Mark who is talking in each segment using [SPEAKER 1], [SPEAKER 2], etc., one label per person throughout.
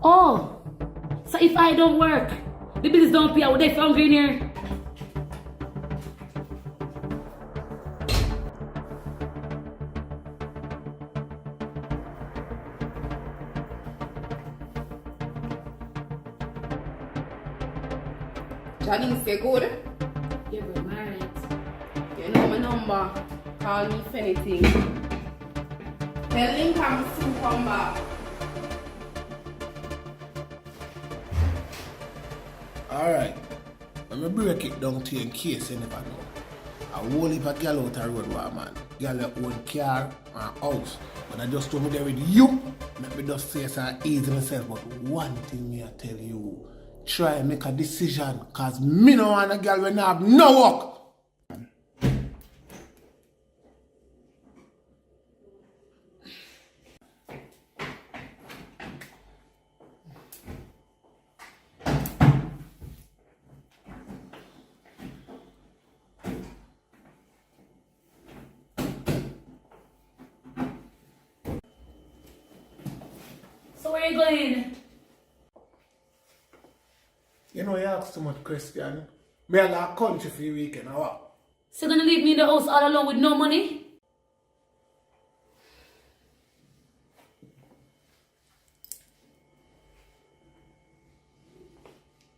[SPEAKER 1] Oh, so if I don't work, the bills don't pay, I would they hungry in here?
[SPEAKER 2] Janice, you good?
[SPEAKER 1] Yeah, good, alright.
[SPEAKER 2] You know my number. Call me if anything. Tell Link I'm soon come back.
[SPEAKER 3] Alright. Let me break it down to you in case you never know. A whole heap of girl out the road, man. Girl that own car and house. But I just told me there with you. Let me just say so easy myself. But one thing me I tell you. Try and make a decision. Cause me no want a girl when I have no work.
[SPEAKER 1] So where are you going?
[SPEAKER 3] You know you ask too much question. Me a la country for the weekend or what?
[SPEAKER 1] So you're gonna leave me in the house all alone with no money?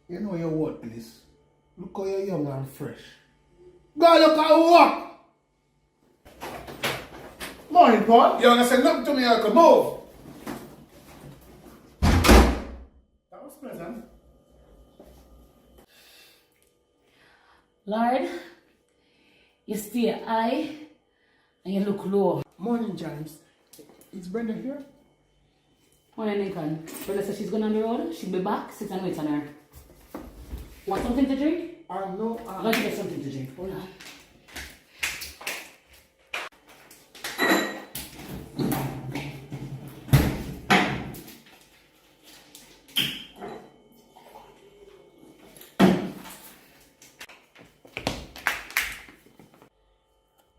[SPEAKER 3] You know your word, please. Look how you're young and fresh. Go look at work! Morning, Paul. You wanna say nothing to me, I can move. That was pleasant.
[SPEAKER 1] Lord, you stay high and you look low.
[SPEAKER 3] Morning, James. Is Brenda here?
[SPEAKER 1] Morning, Lincoln. Brenda says she's going on the road. She'll be back. Sit and wait on her. Want something to drink?
[SPEAKER 3] No,
[SPEAKER 1] I'm going to get something to drink. Hold on.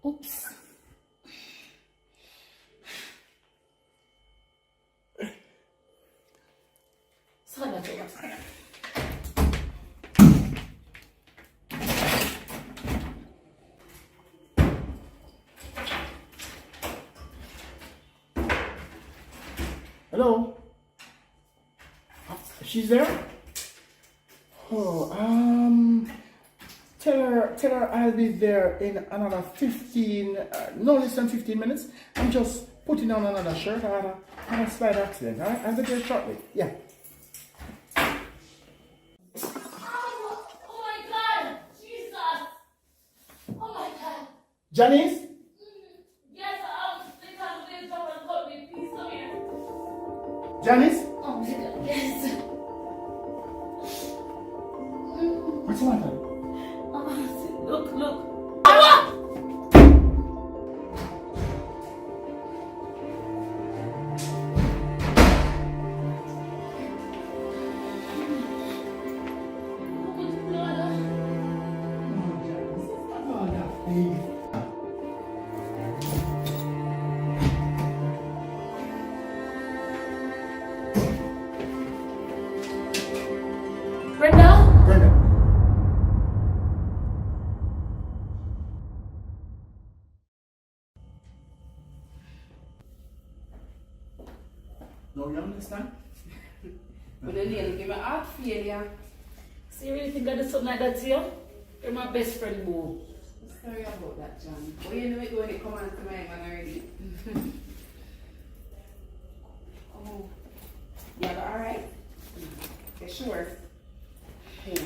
[SPEAKER 1] Oops. Sorry about that.
[SPEAKER 3] Hello? She's there? Tell her I'll be there in another 15, no less than 15 minutes. I'm just putting on another shirt. I had a slight accident. Alright, I'll be there shortly. Yeah.
[SPEAKER 1] Oh my God! Jesus! Oh my God!
[SPEAKER 3] Janice?
[SPEAKER 1] Yes, Lincoln, someone called me. Please come here.
[SPEAKER 3] Janice?
[SPEAKER 1] Oh my God, yes.
[SPEAKER 3] What's the matter?
[SPEAKER 1] Look. Brenda?
[SPEAKER 3] No, you understand?
[SPEAKER 2] But then they'll give me heart failure.
[SPEAKER 1] So you really think I did something like that to you? You're my best friend, boo.
[SPEAKER 2] Sorry about that, John. But you know it when it comes to my man already. Oh. You got alright? You sure? Hey.